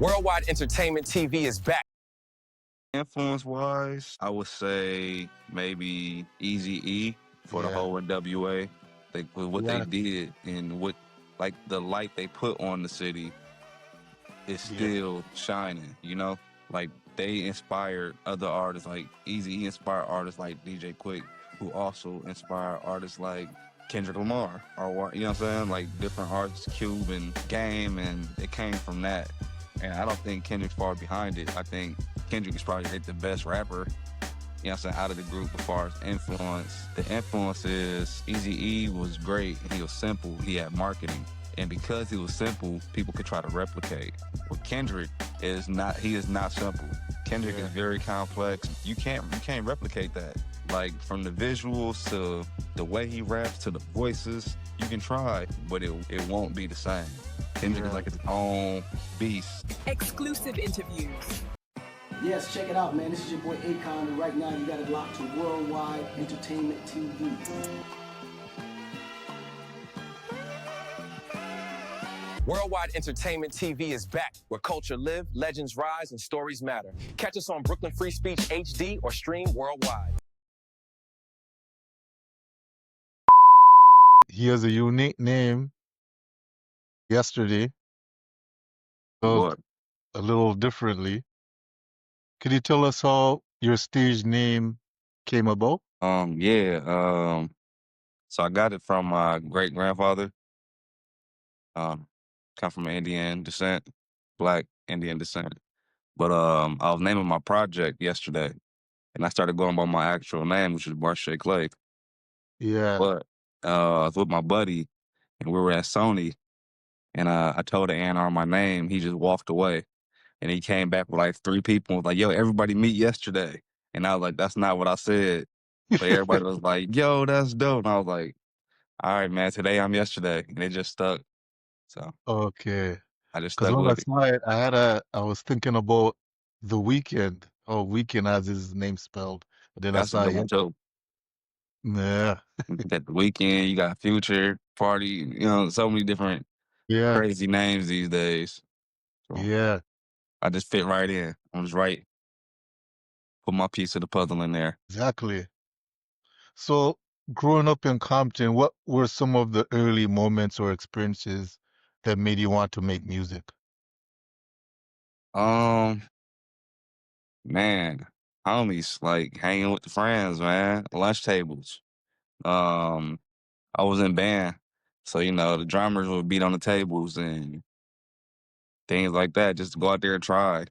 Worldwide Entertainment TV is back. Influence-wise, I would say maybe Eazy-E for the whole NWA. What they did and what, like, the light they put on the city is still shining, you know? Like, they inspired other artists, like Eazy-E inspired artists like DJ Quik, who also inspired artists like Kendrick Lamar, or, you know what I'm saying? Like, different artists, Cube and Game, and it came from that. And I don't think Kendrick's far behind it. I think Kendrick is probably like the best rapper, you know what I'm saying, out of the group as far as influence. The influence is Eazy-E was great. He was simple. He had marketing. And because he was simple, people could try to replicate. With Kendrick, is not. He is not simple. Kendrick is very complex. You can't replicate that. Like, from the visuals to the way he raps to the voices, you can try, but it won't be the same. Kendrick is like his own beast. Exclusive interviews. Yes, check it out, man. This is your boy Akon, and right now you got it locked to Worldwide Entertainment TV. Worldwide Entertainment TV is back, where culture live, legends rise, and stories matter. Catch us on Brooklyn Free Speech HD or stream worldwide. He has a unique name, YESTRDY, spelled a little differently. Could you tell us how your stage name came about? So I got it from my great-grandfather. Come from Indian descent, Black Indian descent. But I was naming my project yesterday, and I started going by my actual name, which is Barshay Clay. Yeah. But I was with my buddy, and we were at Sony, and I told the A&R my name. He just walked away, and he came back with like 3 people and was like, "Yo, everybody meet yesterday." And I was like, "That's not what I said." But everybody was like, "Yo, that's dope." And I was like, "All right, man, today I'm yesterday." And it just stuck. So Okay. I just Because stuck when I with it. saw it, I was thinking about The Weeknd. Oh, Weeknd has his name spelled. But then I That's a saw good one it. too. Yeah. You got The Weeknd, you got Future, Party, you know, so many different Yeah. crazy names these days. So Yeah. I just fit right in. I was right. Put my piece of the puzzle in there. Exactly. So, growing up in Compton, what were some of the early moments or experiences that made you want to make music? Man, homies, like hanging with the friends, man. Lunch tables. Um, I was in band, so you know the drummers would beat on the tables and things like that. Just to go out there and try.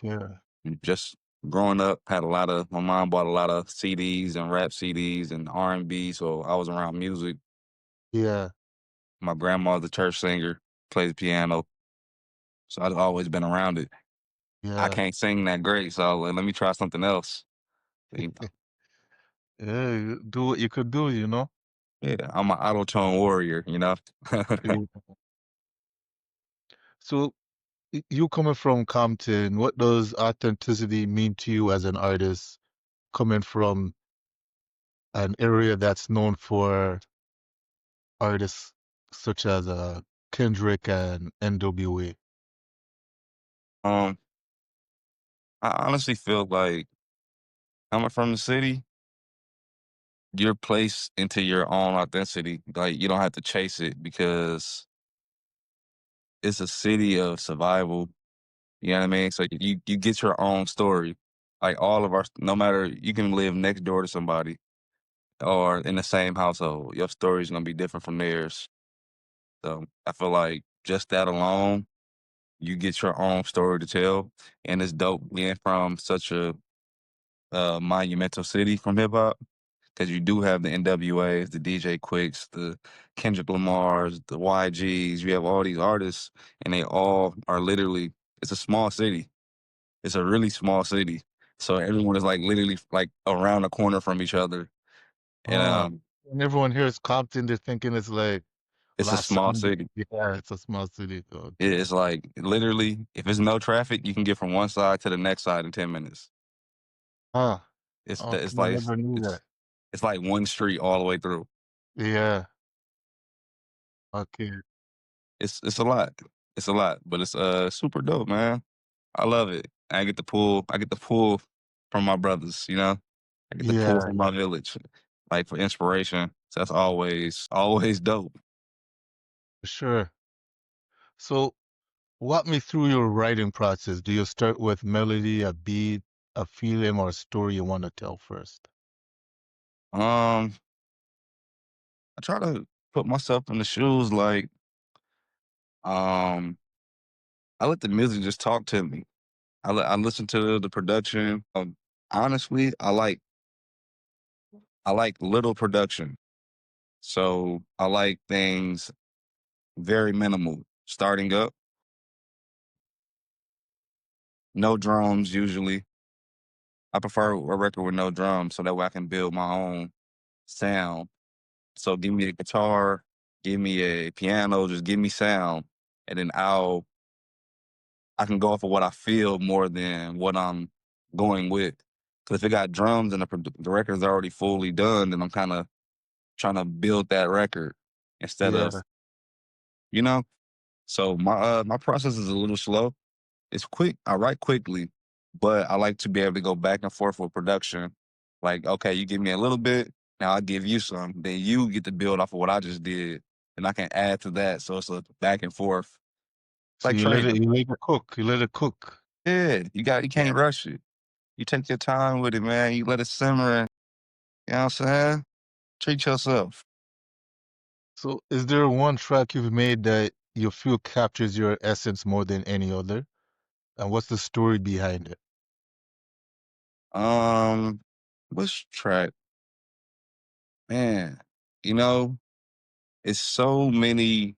Yeah. And just growing up, had a lot of. My mom bought a lot of CDs and rap CDs and R&B, so I was around music. Yeah. My grandma's a church singer, plays the piano, so I've always been around it. I Yeah. can't sing that great, so like, let me try something else. You know? Yeah, you do what you could do, you know? Yeah, I'm an auto-tune warrior, you know? Yeah. So, you coming from Compton, what does authenticity mean to you as an artist coming from an area that's known for artists such as Kendrick and NWA? Um, I honestly feel like coming from the city, you're placed into your own authenticity. Like, you don't have to chase it because it's a city of survival. You know what I mean? So you get your own story. Like, all of our, no matter, you can live next door to somebody or in the same household. Your story's gonna be different from theirs. So I feel like just that alone, you get your own story to tell. And it's dope being from such a monumental city from hip hop. Because you do have the NWAs, the DJ Quiks, the Kendrick Lamars, the YGs. You have all these artists, and they all are literally. It's a small city. It's a really small city, so everyone is like literally like around the corner from each other. And When everyone hears Compton, they're thinking it's like it's a Los small Angeles. city. Yeah, it's a small city. Okay. It's like literally, if it's no traffic, you can get from one side to the next side in 10 minutes. Huh. It's Okay, I like never knew that. it's like one street all the way through. Yeah. Okay. It's a lot. It's a lot, but it's super dope, man. I love it. I get the pull from my brothers, you know? I get the pull Yeah, from my village, like for inspiration. So that's always dope. for sure. So walk me through your writing process. Do you start with melody, a beat, a feeling, or a story you want to tell first? Um, I try to put myself in the shoes like um I let the music just talk to me. I listen to the production. Honestly, I like little production. So I like things very minimal. Starting up, no drums usually. I prefer a record with no drums so that way I can build my own sound. So give me a guitar, give me a piano, just give me sound, and then I can go off of what I feel more than what I'm going with. Because if it got drums and the record's already fully done, then I'm kind of trying to build that record instead of, Yeah. you know. So my process is a little slow. It's quick. I write quickly, but I like to be able to go back and forth with production. Like, okay, you give me a little bit, now I give you some. Then you get to build off of what I just did, and I can add to that. So it's a back and forth. It's So like training. you let it cook. You let it cook. Yeah, you can't rush it. You take your time with it, man. You let it simmer. And, you know what I'm saying? Treat yourself. So is there one track you've made that you feel captures your essence more than any other? And what's the story behind it? Um, which track, man? You know, it's so many.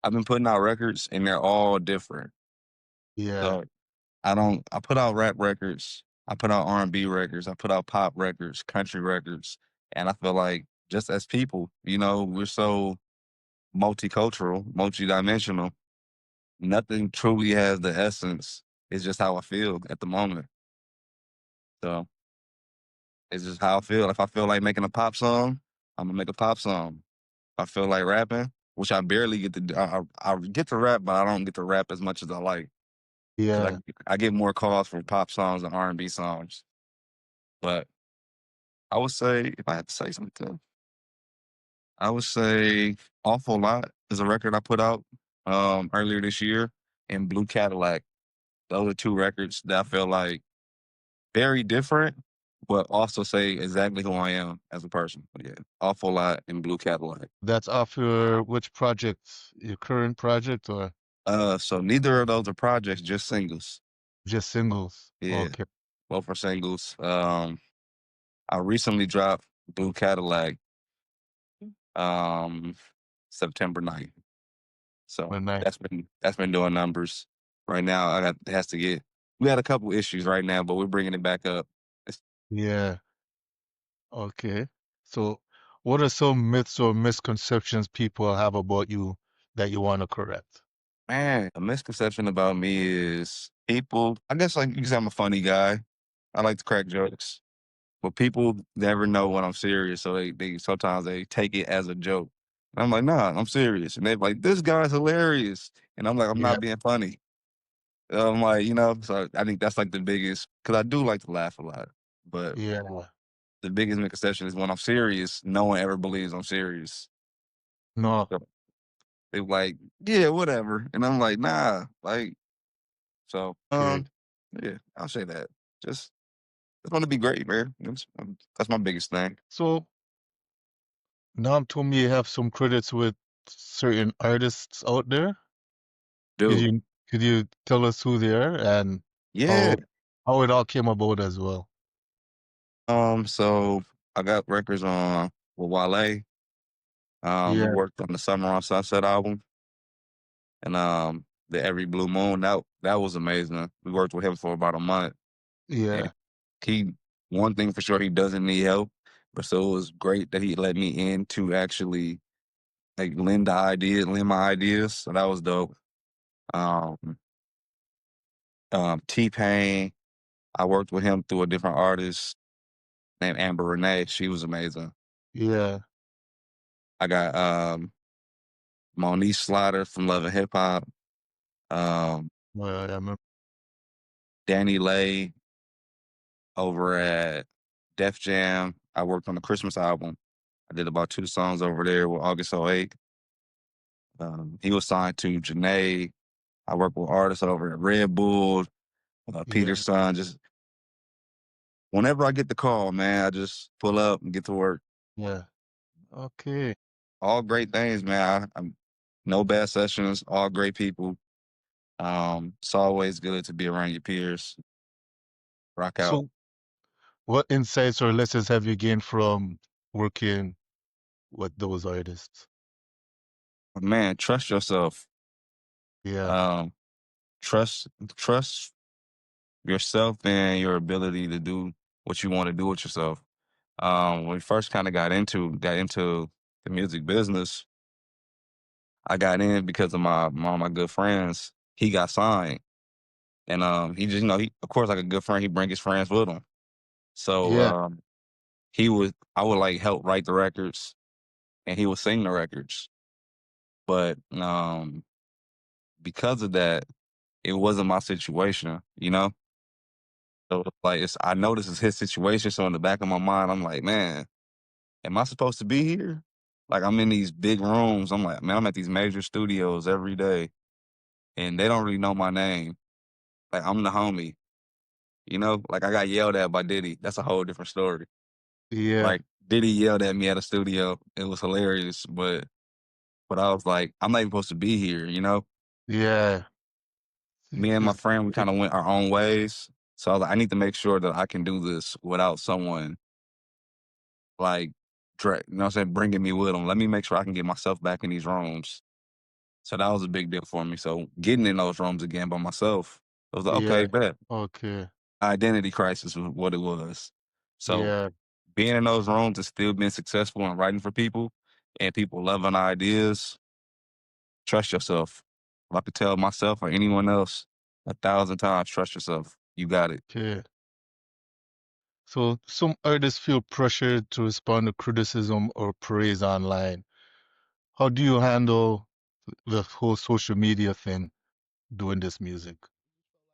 I've been putting out records, and they're all different. Yeah, So I don't. I put out rap records. I put out R&B records. I put out pop records, country records, and I feel like just as people, you know, we're so multicultural, multidimensional. Nothing truly has the essence. It's just how I feel at the moment. So it's just how I feel. If I feel like making a pop song, I'm gonna make a pop song. If I feel like rapping, which I barely get to do. I get to rap, but I don't get to rap as much as I like because yeah. I get more calls for pop songs and R&B songs. But I would say if I had to say something, I would say "Awful Lot" is a record I put out earlier this year, and "Blue Cadillac." Those are two records that I feel like very different, but also say exactly who I am as a person. But yeah, "Awful Lot" and "Blue Cadillac." That's off your which project? Your current project or So neither of those are projects, just singles. just singles? Yeah, Okay. both are singles. I recently dropped "Blue Cadillac" um September 9th. So Well, nice. that's been doing numbers. Right now, I got has to get. We had a couple issues right now, but we're bringing it back up. It's, Yeah. Okay. So what are some myths or misconceptions people have about you that you want to correct? man, a misconception about me is people. I guess like you can say I'm a funny guy. I like to crack jokes, but people never know when I'm serious, so they sometimes they take it as a joke. And I'm like, nah, I'm serious, and they're like, this guy's hilarious, and I'm like, I'm Yeah. not being funny. I'm like, you know, so I think that's like the biggest because I do like to laugh a lot, but Yeah. the biggest misconception is when I'm serious, no one ever believes I'm serious. No. So they're like, yeah, whatever. And I'm like, nah, like, so, Okay. yeah, I'll say that. Just want to be great, man. That's my biggest thing. So Nam told me you have some credits with certain artists out there. Could Dude, you tell us who they are and yeah. how how it all came about as well? So I got records on with Wale. We Yeah, worked on the Summer on Sunset album and the Every Blue Moon. That was amazing. We worked with him for about a month. And yeah, he one thing for sure, he doesn't need help. But so it was great that he let me in to actually like lend my ideas. So that was dope. Um, T-Pain, I worked with him through a different artist named Amber Renee. She was amazing. yeah, I got Monique Slaughter from Love and Hip Hop. Well, I remember. Danny Lay over at Def Jam. I worked on the Christmas album. I did about 2 songs over there with August '08. He was signed to Janae. I work with artists over at Red Bull, Yeah, Peter's son. Just whenever I get the call, man, I just pull up and get to work. yeah. Okay. All great things, man. I'm no bad sessions. All great people. It's always good to be around your peers. Rock out, So, what insights or lessons have you gained from working with those artists? man. Trust yourself. Yeah, Um, trust yourself and your ability to do what you want to do with yourself. When we first kind of got into the music business, I got in because of my good friends. He got signed, and he just he, of course like a good friend, he bring his friends with him. So yeah, I would like help write the records, and he would sing the records. But because of that, it wasn't my situation, you know. So like I know this is his situation. So in the back of my mind, I'm like, man, am I supposed to be here? Like I'm in these big rooms. I'm like, man, I'm at these major studios every day, and they don't really know my name. Like I'm the homie, you know. Like I got yelled at by Diddy. That's a whole different story. yeah, Like Diddy yelled at me at a studio. It was hilarious, but I was like, I'm not even supposed to be here, you know. yeah. Me and my It's, friend, we kind of went our own ways. So I was like, I need to make sure that I can do this without someone like, you know what I'm saying, bringing me with them. Let me make sure I can get myself back in these rooms. So that was a big deal for me. So getting in those rooms again by myself, it was like, okay, yeah. bet. Okay. Identity crisis was what it was. So Yeah, being in those rooms and still being successful and writing for people and people loving ideas, trust yourself. If I could tell myself or anyone else 1,000 times, trust yourself. You got it. okay. So some artists feel pressured to respond to criticism or praise online. How do you handle the whole social media thing doing this music?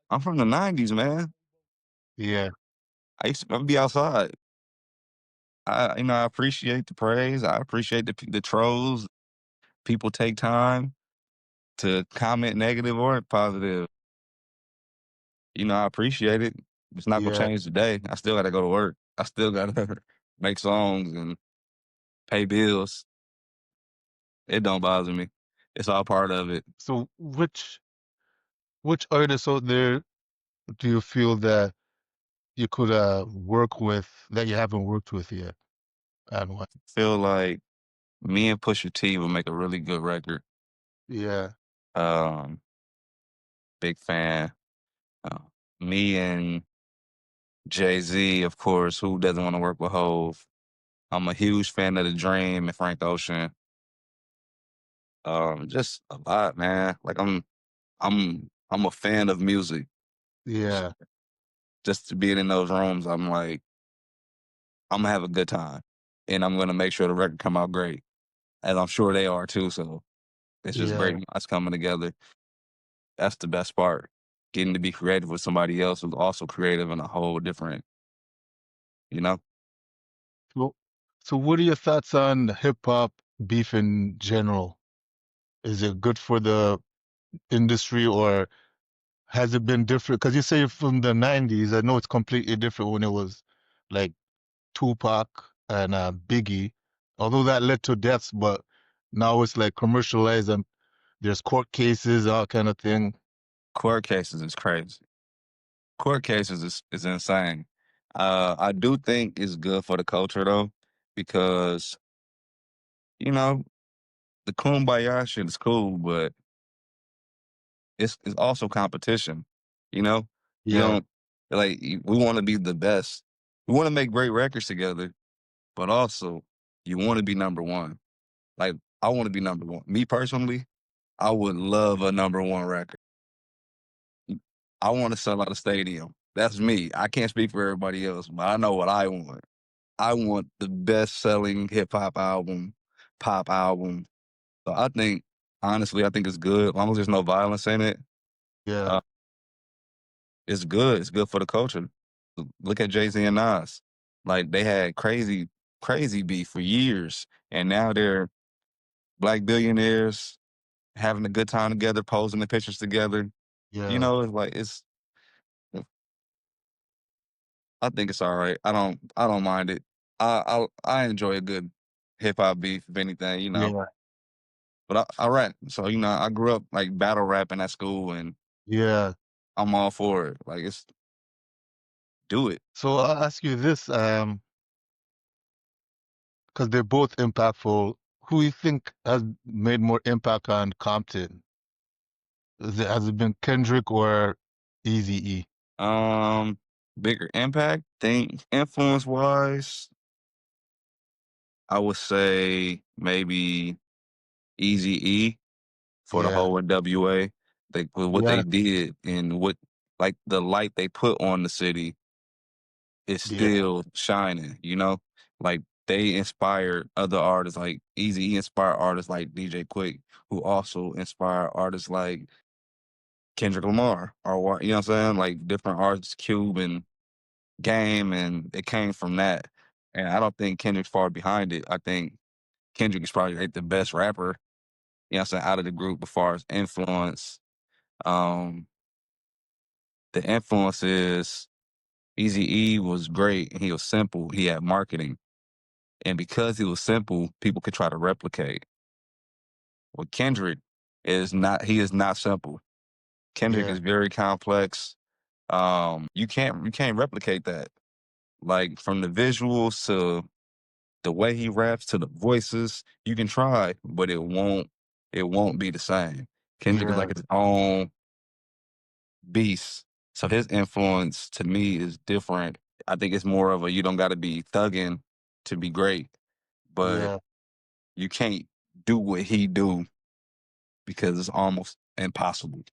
I'm from the '90s, man. Yeah, I'd be outside. I appreciate the praise. I appreciate the trolls. People take time to comment negative or positive. I appreciate it. It's not gonna yeah, change today. I still gotta go to work. I still gotta make songs and pay bills. It don't bother me. It's all part of it. so which artists out there do you feel that you could work with that you haven't worked with yet? And what? Feel like me and Pusha T would make a really good record. Yeah, Um, Big fan. Uh, Me and Jay-Z, of course. Who doesn't want to work with Hove? I'm a huge fan of The Dream and Frank Ocean. Just a lot, man. Like I'm a fan of music. yeah, Just to being in those rooms, I'm like, I'm gonna have a good time, and I'm gonna make sure the record come out great, as I'm sure they are too. So it's just yeah. great. Us coming together. That's the best part. Getting to be creative with somebody else who's also creative in a whole different, you know. So, so what are your thoughts on hip hop beef in general? Is it good for the industry or has it been different? Because you say you're from the 90s. I know it's completely different when it was like Tupac and Biggie, although that led to deaths, but now it's like commercialized and there's court cases, all kind of thing. Court cases is crazy. Court cases is insane. I do think it's good for the culture though, because you know the kumbaya shit is cool, but it's also competition. You know, you Yeah, don't we want to be the best. We want to make great records together, but also you want to be number one. Like I want to be number one. Me personally, I would love a number one record. I want to sell out a stadium. That's me. I can't speak for everybody else, but I know what I want. I want the best selling hip hop album, pop album. So I think, honestly, I think it's good as long as there's no violence in it. Yeah. Uh, it's good. It's good for the culture. Look at Jay-Z and Nas. Like they had crazy beef for years, and now they're black billionaires having a good time together, posing the pictures together. You Yeah. know, it's like I think it's all right. I don't mind it. I enjoy a good hip hop beef, if anything, you know. Yeah. But I rap, so you know, I grew up like battle rapping at school, and Yeah. I'm all for it. Like it's do it. So I'll ask you this, because they're both impactful. Who you think has made more impact on Compton? Has it been Kendrick or Eazy-E? Um, Bigger impact. Think influence wise, I would say maybe Eazy-E for the Yeah. whole NWA. They with what they Yeah. did and what like the light they put on the city is Yeah. still shining, you know? Like they inspired other artists like Eazy inspired artists like DJ Quik, who also inspired artists like Kendrick Lamar or you know what I'm saying? Like different artists, Cube and Game, and it came from that. And I don't think Kendrick's far behind it. I think Kendrick is probably like the best rapper, you know what I'm saying, out of the group as far as influence. Um the influence is Eazy-E was great and he was simple. He had marketing. And because he was simple, people could try to replicate. Well, Kendrick he is not simple. Kendrick Yeah. is very complex. You can't replicate that. Like from the visuals to the way he raps to the voices, you can try, but it won't be the same. Kendrick is Yeah. like his own beast. So his influence to me is different. I think it's more of a you don't gotta be thugging to be great, but Yeah. you can't do what he do because it's almost impossible.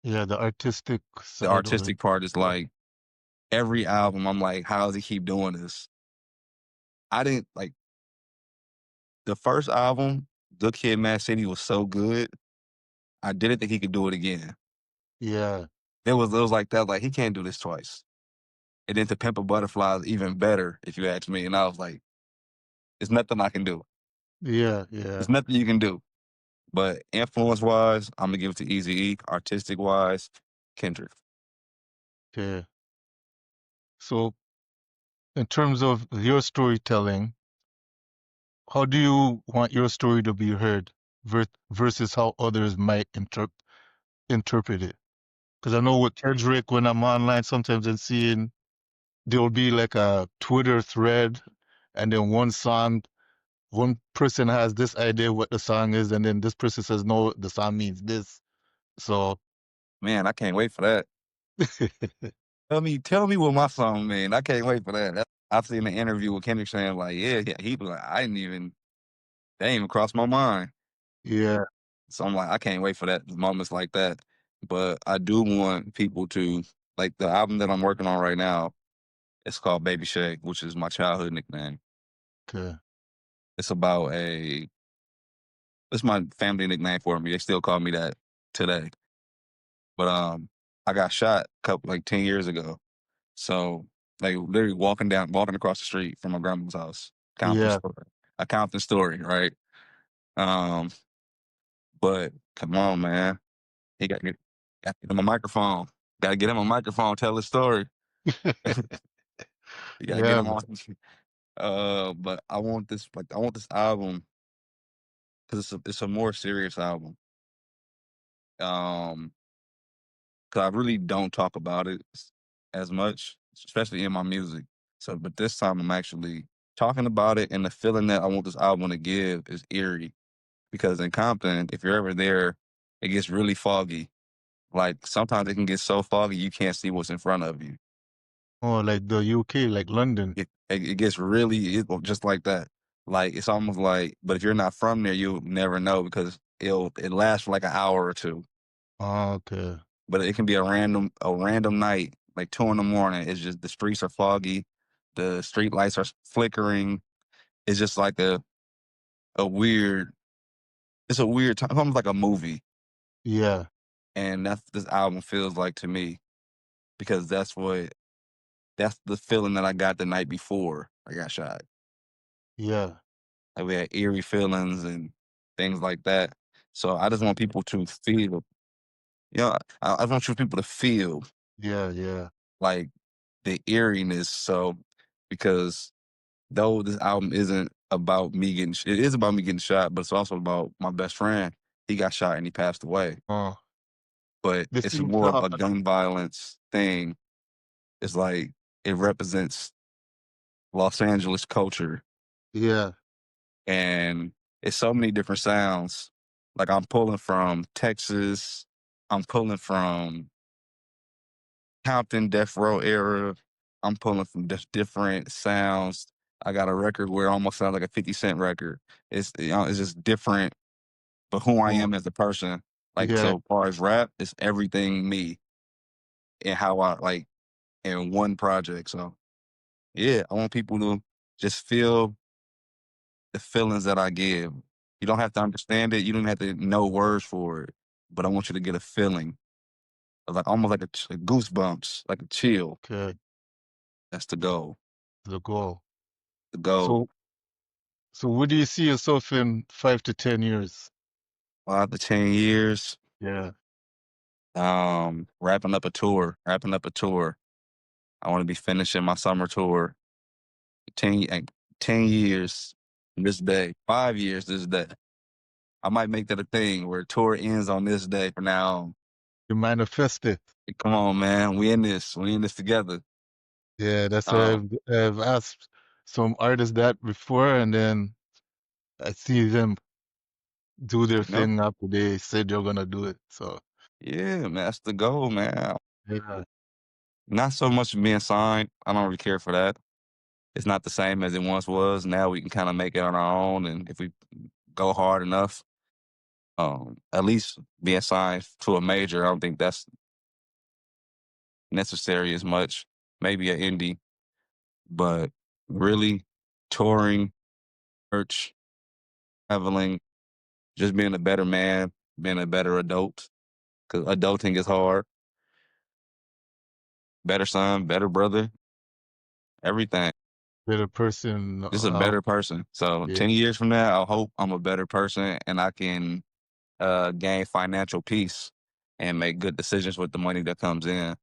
Yeah. The artistic The side of it. artistic part is Yeah. like every album, I'm like, how does he keep doing this? I didn't like the first album, Good Kid, Mad City was so good. I didn't think he could do it again. Yeah. It was like that, like he can't do this twice. And then To Pimp a Butterfly is even better, if you ask me. And I was like, there's nothing I can do. Yeah. Yeah. There's nothing you can do. But influence wise, I'm gonna give it to Eazy-E. Artistic wise, Kendrick. Okay. So in terms of your storytelling, how do you want your story to be heard versus how others might interpret it? Because I know with Kendrick, when I'm online, sometimes I'm seeing there'll be like a Twitter thread, and then one person has this idea what the song is, and then this person says, no, the song means this. So, Man, I can't wait for that. Tell me what my song mean. I can't wait for that. I've seen an interview with Kendrick saying like, yeah, he be like, that didn't even cross my mind. yeah, So I'm like, I can't wait for that moments like that. But I do want people to like the album that I'm working on right now. It's called Baby Shay, which is my childhood nickname. okay, It's about it's my family nickname for me. They still call me that today. But I got shot a couple like 10 years ago. So like literally walking across the street from my grandma's house. Compton yeah. story. A Compton story, right? Um, but come on, man. He got to get him a microphone. Gotta get him a microphone, tell his story. You gotta get Yeah, him man. on. But I want this album because it's a more serious album. Um, because I really don't talk about it as much, especially in my music. So, but this time I'm actually talking about it, and the feeling that I want this album to give is eerie. Because in Compton, if you're ever there, it gets really foggy. Like sometimes it can get so foggy you can't see what's in front of you. Oh, like the UK, like London. It gets just like that. Like it's almost like, but if you're not from there, you'll never know because it lasts for like an hour or two. Oh, okay. But it can be a random night, like 2 in the morning. It's just the streets are foggy, the street lights are flickering. It's just like a weird. It's a weird time, almost like a movie. Yeah, And that's what this album feels like to me because that's the feeling that I got the night before I got shot. Yeah, Like we had eerie feelings and things like that. So I just want people to feel, I just want people to feel yeah. like the eeriness. So because though this album isn't about me getting, it is about me getting shot, but it's also about my best friend. He got shot and he passed away. Oh, But this it's seems more of a gun violence thing. It's like it represents Los Angeles culture, yeah, and it's so many different sounds. Like I'm pulling from Texas, I'm pulling from Compton Death Row era. I'm pulling from just different sounds. I got a record where it almost sounds like a 50 Cent record. It's just different, but who I oh, am as a person. Like yeah. so, as far as rap, it's everything me and how I like in one project. So yeah, I want people to just feel the feelings that I give. You don't have to understand it. You don't have to know words for it, but I want you to get a feeling of like almost like a goosebumps, like a chill. Okay, That's the goal. the goal. The goal. So, so where do you see yourself in 5 to 10 years? 5 to 10 years. Yeah, Wrapping up a tour. Wrapping up a tour. I want to be finishing my summer tour. 10 years this day. 5 years this day. I might make that a thing where tour ends on this day from now on. you manifest it. Come on, man. We in this. We in this together. Yeah, that's why Um, I've asked some artists that before, and then I see them do their no. thing after they said they're gonna do it. So Yeah, man. That's the goal, man. yeah, Not so much being signed. I don't really care for that. It's not the same as it once was. Now we can kind of make it on our own, and if we go hard enough, at least being signed to a major, I don't think that's necessary as much. Maybe an indie, but really touring, merch, traveling, just being a better man, being a better adult. Because adulting is hard. Better son, better brother, everything. better person. Just a better person. So Yeah, 10 years from now, I hope I'm a better person and I can gain financial peace and make good decisions with the money that comes in.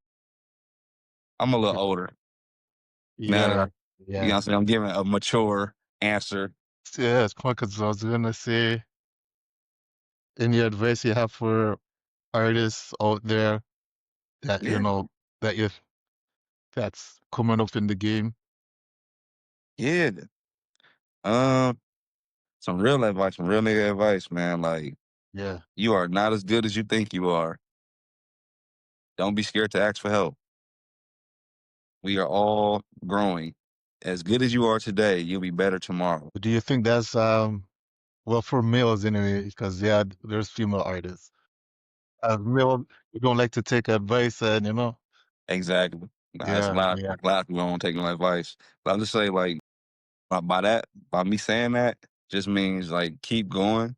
I'm a little older now that yeah, you know what yeah. I'm saying? I'm giving a mature answer. Yeah, it's because I was gonna say, any advice you have for artists out there that Yeah. that you that's coming up in the game? Yeah. Um, some real advice, some real nigga advice, man. Like, Yeah. you are not as good as you think you are. Don't be scared to ask for help. We are all growing. As good as you are today, you'll be better tomorrow. Do you think that's well, for males anyway? Because yeah, there's female artists. Male, you don't like to take advice, and Exactly. Nah, it's a yeah, lot, yeah, a lot of people don't take no advice. But I'll just say, like, by me saying that, just means like keep going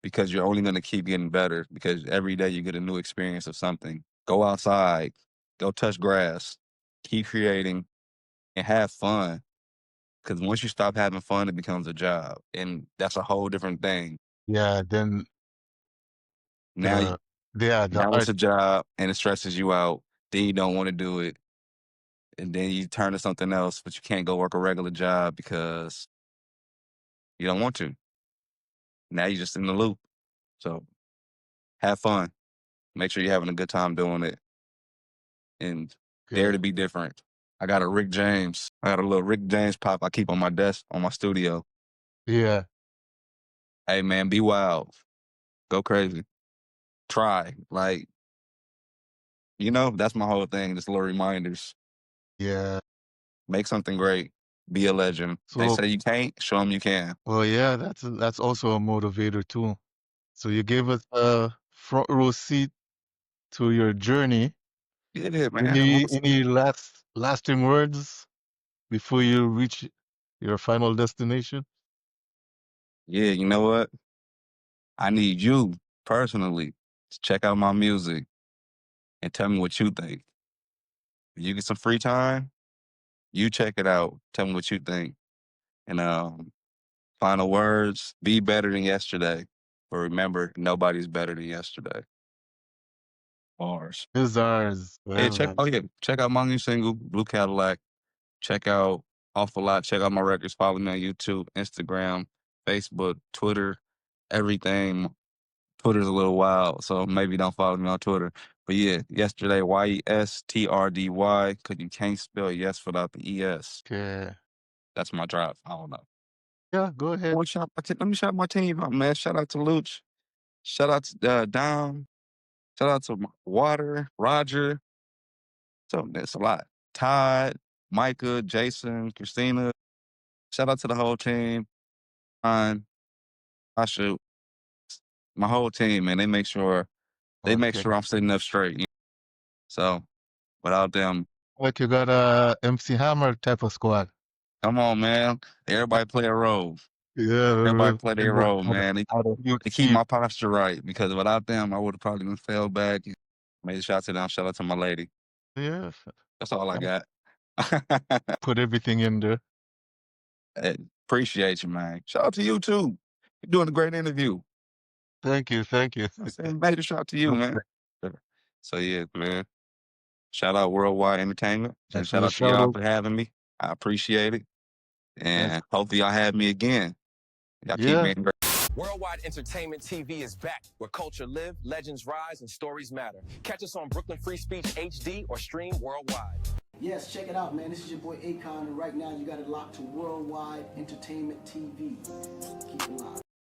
because you're only gonna keep getting better because every day you get a new experience of something. Go outside, go touch grass, keep creating, and have fun. Because once you stop having fun, it becomes a job, and that's a whole different thing. yeah. Then Now, the yeah, the now it's art. a job, and it stresses you out. Then you don't want to do it, and then you turn to something else, but you can't go work a regular job because you don't want to. Now you're just in the loop. So have fun. Make sure you're having a good time doing it, and dare Okay. to be different. I got a Rick James. I got a little Rick James pop I keep on my desk on my studio. Yeah, Hey man, be wild. Go crazy. Try. Like, that's my whole thing. Just little reminders. yeah. Make something great. Be a legend. They So say you can't, show them you can. well, yeah, that's also a motivator too. So you gave us a front row seat to your journey. Get it, man. Any lasting words before you reach your final destination? Yeah, you know what? I need you personally. check out my music and tell me what you think. If you get some free time, you check it out. Tell me what you think. And final words: be better than yesterday. But remember, nobody's better than yesterday. Bars. It's ours. Yeah, Well, check out my new single, Blue Cadillac. Check out Awful Lot. Check out my records. Follow me on YouTube, Instagram, Facebook, Twitter, everything. Twitter's a little wild, so maybe don't follow me on Twitter. But yeah, yesterday, YESTRDY, because you can't spell yes without the ES. okay. That's my drive. I don't know. Yeah, go ahead. Let me shout my team out, man. Shout out to Luch. Shout out to Dom. Shout out to Water, Roger. So that's a lot. Todd, Micah, Jason, Christina. Shout out to the whole team. I shoot. My whole team, man. They make sure Okay. I'm sitting up straight. So without them, What you got a MC Hammer type of squad? come on, man. Everybody play a role. Yeah, Everybody play their role, man. They keep team. my posture right, because without them, I would have probably been fell back. Made a shout to them. Shout out to my lady. Yeah, That's all I got. put everything in there. Appreciate you, man. Shout out to you too. You're doing a great interview. Thank you, thank you. Major shout out to you, man. So yeah, man. Shout out Worldwide Entertainment. And shout out to y'all for having me. I appreciate it. And hopefully y'all have me again. Y'all keep me in. Worldwide Entertainment TV is back, where culture live, legends rise, and stories matter. Catch us on Brooklyn Free Speech HD or stream worldwide. Yes, check it out, man. This is your boy Akon, and right now you got it locked to Worldwide Entertainment TV. Keep it locked.